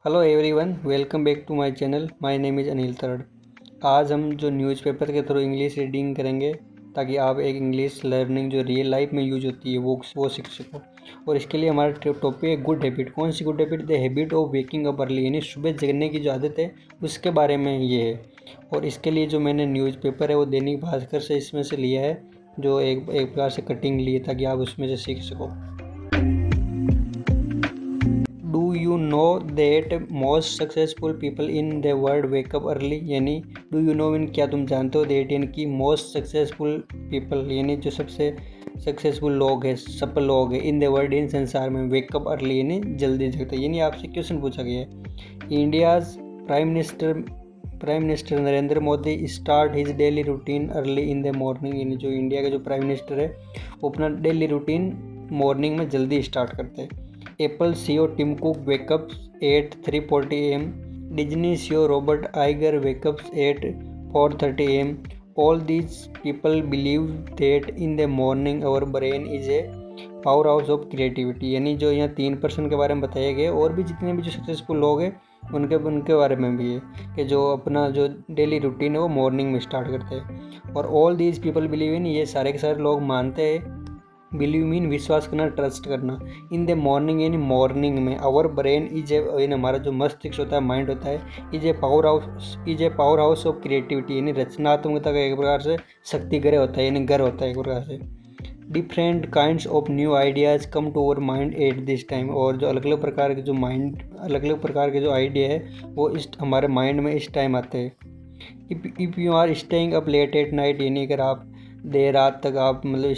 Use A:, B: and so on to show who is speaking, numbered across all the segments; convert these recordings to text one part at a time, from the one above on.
A: Hello everyone, welcome back to my channel. My name is Anil Tarad. आज हम जो newspaper के थ्रू इंग्लिश रीडिंग करेंगे ताकि आप एक इंग्लिश लर्निंग जो रियल लाइफ में यूज होती है वो सीख सको। और इसके लिए हमारा टॉपिक है गुड हैबिट। कौन सी good habit? The habit of waking up early, यानी सुबह जगने की जो आदत है उसके बारे में ये है। और इसके लिए जो मैंने न्यूज़पेपर है वो दैनिक भास्कर से इसमें से लिया है, जो एक प्रकार से कटिंग ली है ताकि आप उसमें से सीख सको। Do you know that most successful people in the world wake up early, यानी डू यू नो मीन क्या तुम जानते हो दैट, यानी कि मोस्ट सक्सेसफुल पीपल यानी जो सबसे सक्सेसफुल लोग हैं, सफल लोग हैं इन द वर्ल्ड, इन संसार में, वेक अप अर्ली यानी जल्दी जगते। यानी आपसे क्वेश्चन पूछा गया है, India's prime minister Narendra Modi start his daily routine early in the morning, यानी जो इंडिया के जो प्राइम मिनिस्टर है वो अपना डेली रूटीन मॉर्निंग में जल्दी स्टार्ट करते हैं। Apple CEO Tim Cook wakeups at 3:40 AM. Disney CEO Robert Iger wakeups at 4:30 AM. All these people believe that in the morning our brain is a power house of creativity, यानी जो यहाँ 3% के बारे में बताया गया। और भी जितने भी जो सक्सेसफुल लोग हैं उनके बारे में भी है कि जो अपना जो डेली रूटीन है वो मॉर्निंग में स्टार्ट करते हैं। और all these people believe in, ये सारे के सारे लोग मानते हैं, बिलीव मीन विश्वास करना, ट्रस्ट करना, इन द मॉर्निंग यानी मॉर्निंग में, आवर ब्रेन इज ए, यानी हमारा जो मस्तिष्क होता है, माइंड होता है, is a power house of creativity, यानी रचनात्मकता का एक प्रकार से शक्ति घर होता है, यानी घर होता है एक प्रकार से। Different kinds of new ideas come to our mind at this time, और जो अलग अलग प्रकार के जो अलग अलग प्रकार के जो आइडिया है वो इस हमारे माइंड में इस टाइम आते हैं। If you are staying up late at night, यानी अगर आप देर रात तक आप मतलब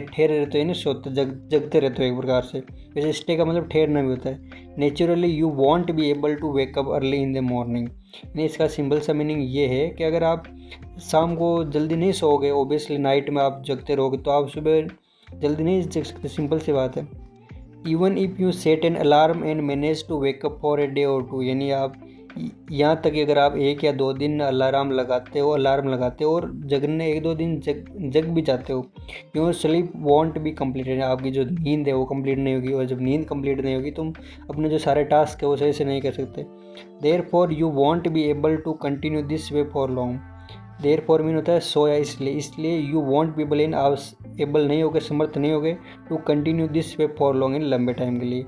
A: ठहरे रहते हो, ना सोते जगते रहते हो एक प्रकार से। वैसे स्टे का मतलब ठहरना भी होता है। Naturally you won't be able to wake up early in the morning, यानी इसका सिंपल सा मीनिंग ये है कि अगर आप शाम को जल्दी नहीं सोओगे, ओबियसली नाइट में आप जगते रहोगे तो आप सुबह जल्दी नहीं जग सकते, सिंपल सी बात है। Even if you set an alarm and manage to wake up for a day और टू, यानी आप यहाँ तक कि अगर आप 1 या 2 दिन अलार्म लगाते हो और जगने 1-2 दिन जग भी जाते हो, your sleep want be completed, आपकी जो नींद है वो कंप्लीट नहीं होगी। और जब नींद कंप्लीट नहीं होगी तुम अपने जो सारे टास्क है वो सही से नहीं कर सकते। Therefore you won't be able to continue this way for long. Therefore mean होता है सोया, इसलिए यू वॉन्ट बी एबल इन, आप एबल नहीं होगे, समर्थ नहीं होगे, to continue this way for long, इन लंबे टाइम के लिए।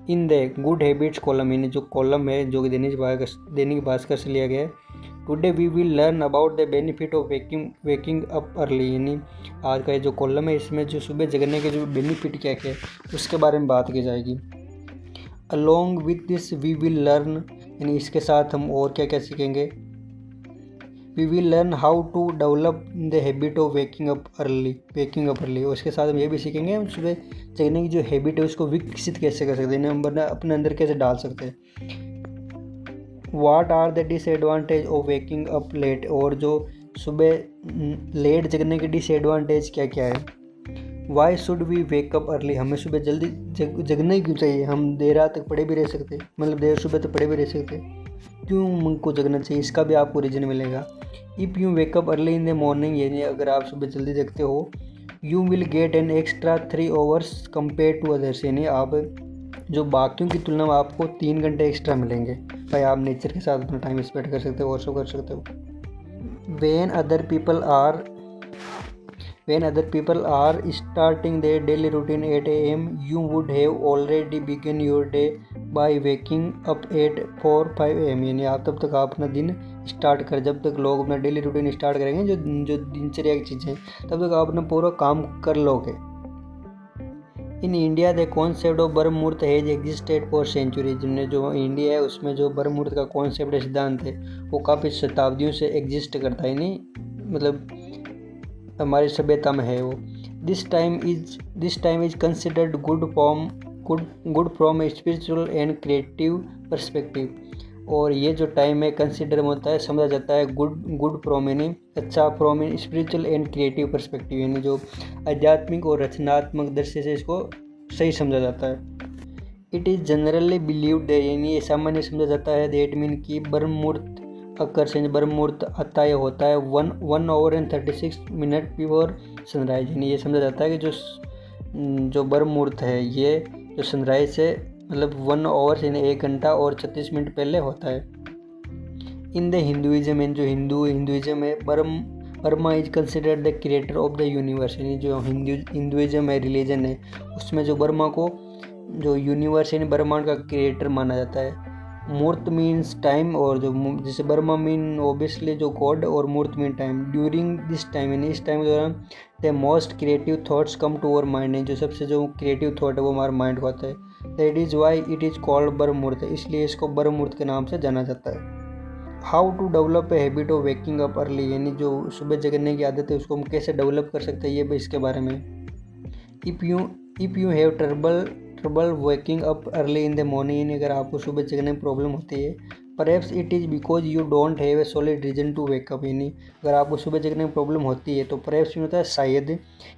A: In the good habits column, यानी जो कॉलम है जो कि दैनिक भास्कर से लिया गया है, today we will learn about the benefit of waking up early, यानी आज का ये जो कॉलम है इसमें जो सुबह जगने के जो बेनिफिट क्या क्या है उसके बारे में बात की जाएगी। Along with this we will learn, यानी इसके साथ हम और क्या क्या सीखेंगे। We will learn how to develop the habit of waking up early, और इसके साथ हम ये भी सीखेंगे हम सुबह जगने की जो हैबिट है उसको विकसित कैसे कर सकते हैं, हम अपने अंदर कैसे डाल सकते हैं। What are the disadvantage of waking up late, और जो सुबह लेट जगने के डिसएडवांटेज क्या क्या है। Why should we wake up early, हमें सुबह जल्दी जगना ही क्यों चाहिए, हम देर रात तक पड़े भी रह सकते, मतलब देर सुबह तक पड़े भी रह सकते, क्यों हमको जगना चाहिए, इसका भी आपको रीजन मिलेगा। If you wake up early in the morning, यानी अगर आप सुबह जल्दी जगते हो, you will get an extra 3 hours compare to others, यानी आप जो बाकियों की तुलना में आपको 3 घंटे एक्स्ट्रा मिलेंगे। भाई आप नेचर के साथ अपना टाइम स्पेंड कर सकते हो और सब कर सकते हो। When other people are starting their daily routine at 8 AM, you would have already begun your day by waking up at 4-5 AM, यानी आप तब तक आप अपना दिन स्टार्ट कर, जब तक लोग अपना डेली रूटीन स्टार्ट करेंगे जो दिनचर्या की चीज़ें तब तक आप अपना पूरा काम कर लोगे। In India the concept of ब्रह्म मुहूर्त हैज एग्जिस्टेड फॉर सेंचुरी, जिनने जो इंडिया है उसमें जो ब्रह्म मुहूर्त का कॉन्सेप्ट सिद्धांत है वो काफ़ी शताब्दियों से एग्जिस्ट करता है, नहीं मतलब हमारी सभ्यता में है वो। This time is considered good from a spiritual and creative perspective, और ये जो टाइम है कंसिडर होता है, समझा जाता है गुड फ्रॉम यानी अच्छा, from in spiritual and creative perspective, यानी जो आध्यात्मिक और रचनात्मक दृष्टि से इसको सही समझा जाता है। इट इज़ जनरली बिलीव्ड, यानी ये सामान्य समझा जाता है, दैट मीन कि ब्रह्म मुहूर्त ब्रह्म मुहूर्त आता है होता है 1 hour and 36 minutes before sunrise, यानी ये समझा जाता है कि जो ब्रह्म मुहूर्त है ये जो सनराइज से मतलब 1 आवर्स यानी 1 घंटा और 36 मिनट पहले होता है। इन द हिंदुइज्म, इन जो हिंदुइज्म है, Burma is considered the creator of the universe, यानी जो हिंदुइज्म है, रिलीजन है, उसमें जो बर्मा को जो यूनिवर्स यानी ब्रह्मांड का क्रिएटर माना जाता है। मूर्त मीन्स टाइम, और जो जैसे बर्मा मीन ओबियसली जो गॉड, और मूर्त mean time. During this time यानी इस टाइम के दौरान the most creative thoughts come to our mind, जो सबसे जो क्रिएटिव थॉट है वो हमारे माइंड को आता है। That is why it is called ब्रह्ममुहूर्त, इसलिए इसको ब्रह्ममुहूर्त के नाम से जाना जाता है। How to develop a habit of waking up early, यानी जो सुबह जगने की आदत है उसको हम कैसे डेवलप कर सकते हैं, ये भी इसके बारे में। If you have trouble waking up early in the morning, अगर आपको सुबह जगने में प्रॉब्लम होती है, perhaps it is because you don't have a solid reason to wake up, यानी अगर आपको सुबह जगने में प्रॉब्लम होती है तो परहैप्स में होता है शायद,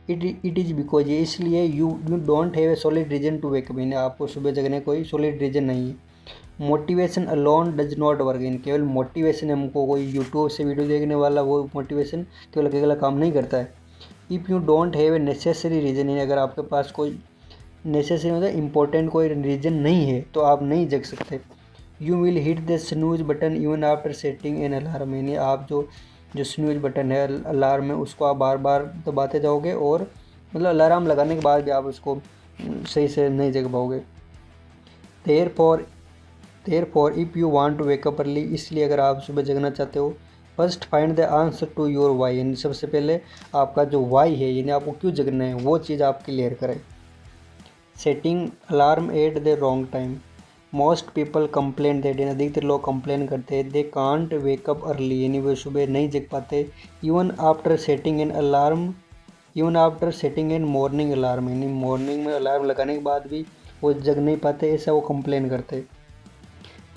A: इट इज़ बिकॉज, ये इसलिए you don't have a solid reason to wake up, यानी आपको सुबह जगने कोई सॉलिड रीजन नहीं है। Motivation alone does not work, इन केवल मोटिवेशन, हमको कोई यूट्यूब से वीडियो देखने वाला वो मोटिवेशन केवल अकेला काम नहीं करता है। If you don't have a necessary reason, यानी अगर आपके पास कोई नेसेसरी मतलब इंपॉर्टेंट कोई रीज़न नहीं है तो आप नहीं जग सकते। You will hit the snooze button even after setting an alarm, यानी आप जो स्नूज बटन है अलार्म है उसको आप बार बार दबाते जाओगे, और मतलब अलार्म लगाने के बाद भी आप उसको सही से नहीं जग पाओगे। Therefore if you want to wake up early, इसलिए अगर आप सुबह जगना चाहते हो, first find the answer to your why, यानी सबसे पहले आपका जो वाई है, यानी आपको क्यों जगना है वो चीज़ आप क्लियर करें। Setting alarm at the wrong time, most people complain that, यानी अधिकतर लोग कंप्लेन करते हैं, दे कांट वेकअप अर्ली, यानी वो सुबह नहीं जग पाते, even after setting N morning alarm, यानी मॉर्निंग में अलार्म लगाने के बाद भी वो जग नहीं पाते, ऐसा वो कंप्लेन करते।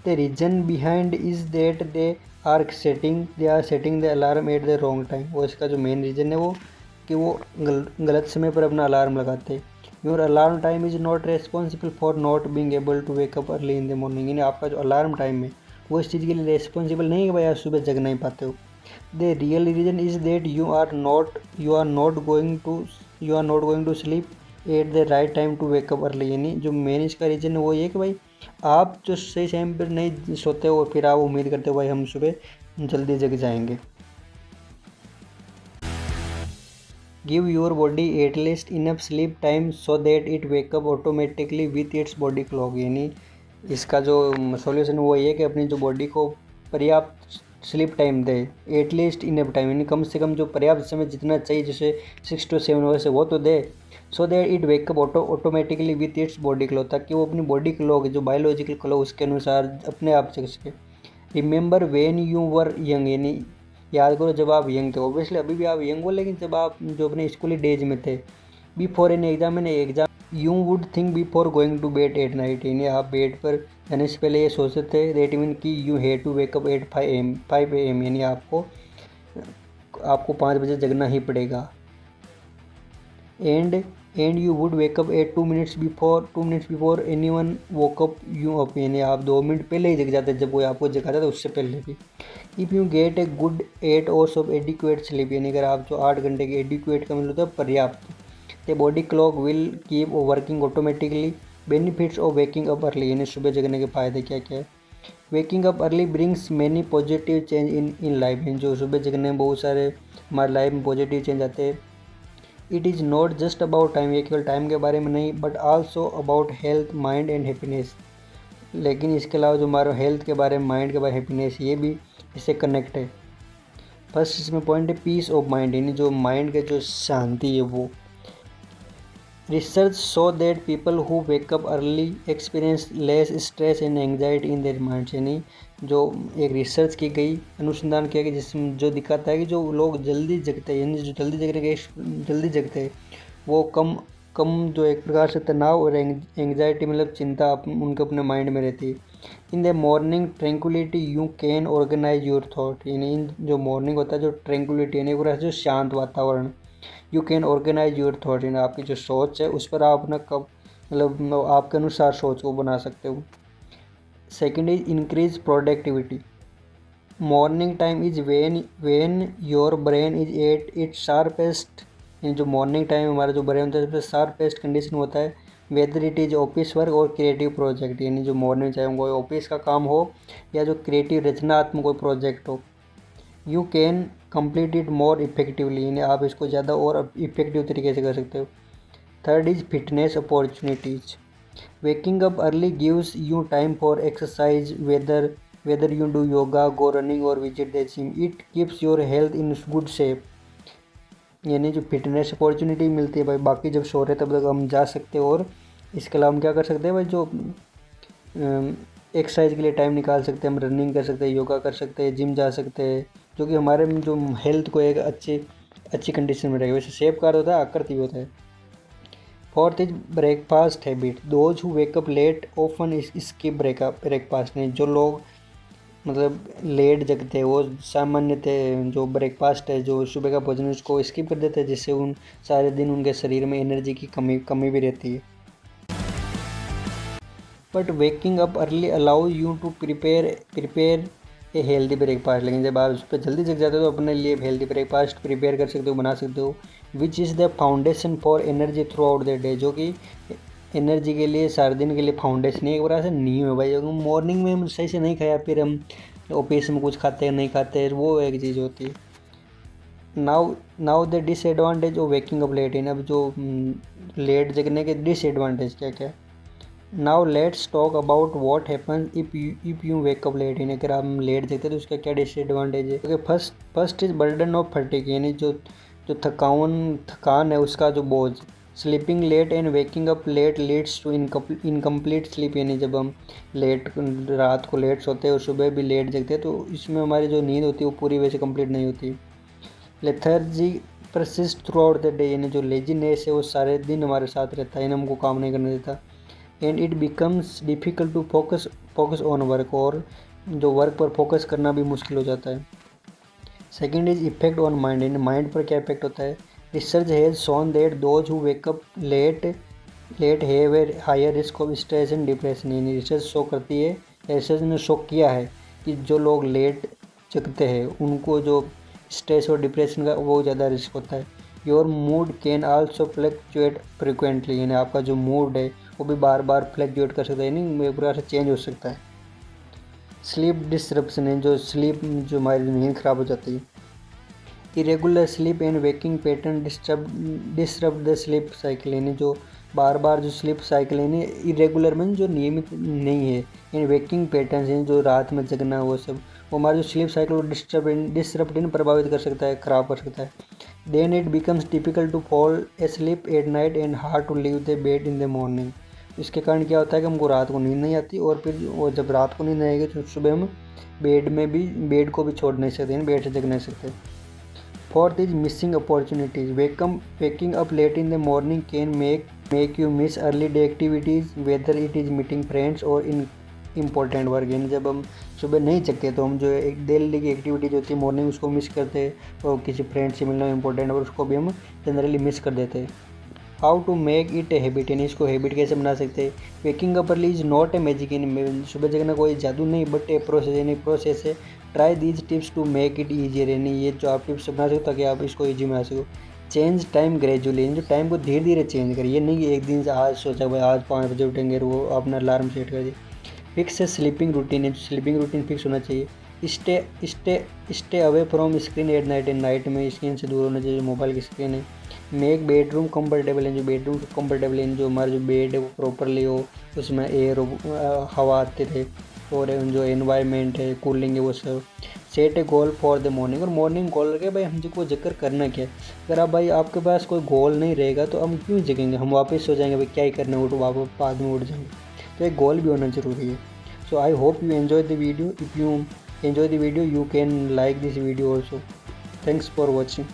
A: The reason behind is that they are setting the alarm at the wrong time, वो इसका जो मेन रीज़न है वो कि वो गलत समय पर अपना अलार्म लगाते हैं। Your alarm time is not responsible for not being able to wake up early in the morning, यानी आपका जो अलार्म टाइम है वो इस चीज़ के लिए रेस्पॉन्सिबल नहीं है कि भाई आप सुबह जग नहीं पाते हो। The real reason is that you are not going to sleep at the right time to wake up early, यानी जो मेन इसका रीज़न है वो ये कि भाई आप जो सही टाइम पर नहीं सोते हो, फिर आप उम्मीद करते हो भाई हम सुबह जल्दी जग जाएंगे। Give your body at least enough sleep time so that it wake up automatically with its body clock, यानी इसका जो सॉल्यूशन वो ये कि अपनी जो बॉडी को पर्याप्त स्लीप टाइम दे, एटलीस्ट इनफ टाइम, यानी कम से कम जो पर्याप्त समय जितना चाहिए, जैसे 6 to 7 आवर्स है वो तो दे, so that it wake up automatically with its body clock, ताकि वो अपनी बॉडी क्लॉक जो बायोलॉजिकल क्लॉक उसके अनुसार अपने आप जग सके। Remember when you were young, यानी याद करो जब आप यंग थे, ऑब्वियसली अभी भी आप यंग हो, लेकिन जब आप जो अपने स्कूली डेज में थे, before an exam you would think before going to bed at night, यानी आप बेड पर जाने से पहले ये सोचते थे दैट मीन कि you have to wake up at 5 AM, यानी आपको 5 बजे जगना ही पड़ेगा। And you would wake up at 2 minutes before anyone woke up you up, यानी आप 2 मिनट पहले ही जग जाते जब कोई आपको जगाता था उससे पहले भी। If you get a good 8 hours of adequate sleep, यानी अगर आप जो 8 घंटे की एडिक्वेट का मतलब होता है पर्याप्त, the body clock will keep working automatically. Benefits of waking up early, यानी सुबह जगने के फ़ायदे क्या क्या है। Waking up early brings many positive change in life, जो सुबह जगने में बहुत सारे हमारे लाइफ में पॉजिटिव चेंज आते हैं। It is not just about time, ये केवल टाइम के बारे में नहीं, but also about health, mind and happiness, लेकिन इसके अलावा जो हमारे हेल्थ के बारे में, माइंड के बारे में, हैप्पीनेस, ये भी इससे कनेक्ट है। फर्स्ट इसमें पॉइंट है पीस ऑफ माइंड, यानी जो माइंड के जो शांति है वो। Research show that people who wake up early experience less stress and anxiety in their minds, यानी जो एक रिसर्च की गई, अनुसंधान किया गया, जिसमें जो दिखाता है कि जो लोग जल्दी जगते हैं, यानी जो जल्दी जगते हैं वो कम जो एक प्रकार से तनाव और एंग्जाइटी मतलब चिंता उनके अपने माइंड में रहती है। In the morning tranquillity you can organise your thought, यानी जो मॉर्निंग होता है जो ट्रैंक्विलिटी यानी पूरा जो शांत वातावरण, you can organise your thought, यानी आपकी जो सोच है उस पर आप अपना मतलब आपके अनुसार सोच को बना सकते हो। Second is increase productivity, morning time is when your brain is at its sharpest, यानी जो मॉर्निंग टाइम हमारा जो ब्रेन होता है सबसे शार्पेस्ट कंडीशन होता है weather it is office work और क्रिएटिव प्रोजेक्ट, यानी जो मॉर्निंग चाहे कोई ऑफिस का काम हो या जो क्रिएटिव रचनात्मक कोई प्रोजेक्ट हो, you can complete it more effectively, यानी आप इसको ज़्यादा और इफेक्टिव तरीके से कर सकते हो। Third is fitness opportunities. Waking up early gives you time for exercise, whether you do yoga, go running और visit the gym, it keeps your health in good shape. यानी जो फिटनेस अपॉर्चुनिटी मिलती है भाई, बाकी जब सो रहे तब तक हम जा सकते हैं, और इसके अलावा हम क्या कर सकते हैं भाई, जो एक्सरसाइज के लिए टाइम निकाल सकते हैं, हम रनिंग कर सकते हैं, योगा कर सकते हैं, जिम जा सकते हैं, जो कि हमारे जो हेल्थ को एक अच्छी कंडीशन में रहेगा। वैसे सेफ कार होता है, आकृति होता है। Fourth is breakfast habit. Those who wake up late often skip breakfast. नहीं, जो लोग मतलब लेट जगते हैं वो सामान्यतः जो ब्रेकफास्ट है, जो सुबह का भोजन, उसको स्किप कर देते हैं, जिससे उन सारे दिन उनके शरीर में एनर्जी की कमी भी रहती है। But waking up early allow you to prepare a healthy breakfast. लेकिन जब आप उस पर जल्दी जग जाते हो तो अपने लिए हेल्दी ब्रेकफास्ट प्रिपेयर कर सकते हो, बना सकते हो, which is the foundation for energy through out the day, जो कि एनर्जी के लिए सारे दिन के लिए फाउंडेशन है, एक बार से नींव है भाई। अगर मॉर्निंग में हम सही से नहीं खाया, फिर हम ऑफिस में कुछ खाते हैं नहीं खाते, वो एक चीज़ होती है। Now the disadvantage of waking up late. इन अब जो लेट जगने के डिसएडवांटेज क्या क्या। Now let's talk about what happen if you wake up late. अगर हम लेट जगते तो उसका क्या डिसएडवांटेज है। क्योंकि first is burden of fatigue, यानी जो थकान है उसका जो बोझ। Sleeping late and waking up late leads to incomplete sleep, यानी जब हम रात को लेट सोते हैं और सुबह भी लेट जगते हैं तो इसमें हमारी जो नींद होती है वो पूरी वजह से कंप्लीट नहीं होती। Lethargy persist through out the day, यानी जो लेजीनेस है वो सारे दिन हमारे साथ रहता है, यानी हमको काम नहीं करने देता। And it becomes difficult to focus on work, और जो वर्क पर फोकस करना भी मुश्किल हो जाता है। Second is effect on mind, यानी माइंड पर क्या इफेक्ट होता है। Research has shown that those who wake up late have a higher risk of stress and depression. यानी रिसर्च शो करती है, रिसर्च ने शो किया है कि जो लोग लेट जगते हैं उनको जो स्ट्रेस और डिप्रेशन का वो ज़्यादा रिस्क होता है। Your mood can also fluctuate frequently, यानी आपका जो मूड है वो भी बार बार फ्लक्चुएट कर सकता है, यानी एक प्रकार से चेंज हो सकता है। स्लीप डिसरप्शन है, जो हमारी नींद खराब हो जाती है। Irregular sleep and waking pattern disturb the sleep cycle, यानी जो बार बार जो स्लीप साइकिल है इरेगुलर में जो नियमित नहीं है, यानी वेकिंग पैटर्न है जो रात में जगना वो सब, वो हमारी जो स्लीप साइकिल को डिस्टर्ब प्रभावित कर सकता है, ख़राब कर सकता है। Then it becomes difficult to fall asleep at night and hard to leave the bed in the morning. इसके कारण क्या होता है कि हमको रात को नींद नहीं आती, और फिर वो जब रात को नींद आएगी तो सुबह हम बेड को भी छोड़ नहीं सकते, यानी बेड से जग नहीं सकते। Fourth is missing opportunities. Waking up late in the morning can make you miss early day activities, whether it is meeting friends और इन इम्पोर्टेंट वर्क। यानी जब हम सुबह नहीं जगते तो हम जो एक डेली की एक्टिविटी जो होती है मॉर्निंग उसको मिस करते हैं, और किसी फ्रेंड से मिलना इम्पोर्टेंट और उसको भी हम जनरली मिस कर देते हैं। How to make it a habit, यानी इसको हैबिट कैसे बना सकते हैं। Waking up early is not a magic, यानी सुबह जगना कोई जादू नहीं बट ए प्रोसेस, यानी प्रोसेस है। Try these tips to make it easier, यानी ये जो आप टिप्स बना सकते हो ताकि आप इसको ईजी बना सको। चेंज टाइम ग्रेजुअली, यानी जो टाइम को धीरे धीरे चेंज करिए, ये नहीं कि एक दिन से आज सोचा भाई आज 5 बजे उठेंगे वो अपना अलार्म सेट कर दिए। फिक्स स्लीपिंग रूटीन है, स्लीपिंग रूटीन फिक्स होना चाहिए। Stay away from screen eight night, and night में स्क्रीन से दूर होना चाहिए, मोबाइल की स्क्रीन है। मेक बेडरूम कंफर्टेबल है, जो बेडरूम कंफर्टेबल है, जो हमारा जो बेड है वो प्रॉपरली हो, उसमें एयर हवा आते रहे, और जो एनवायरनमेंट है कूलिंग है वो सब। Set A goal for the morning, और मॉर्निंग गोल रखे भाई हमको जगकर करना क्या है। अगर आप भाई आपके पास कोई गोल नहीं रहेगा तो हम क्यों जगेंगे, हम वापस सो जाएंगे भाई क्या ही करना, उठ वापस बाद में उठ जाएंगे। तो एक गोल भी होना ज़रूरी है। So I hope you enjoy the video. If you enjoy the video you can like this video also. Thanks for watching.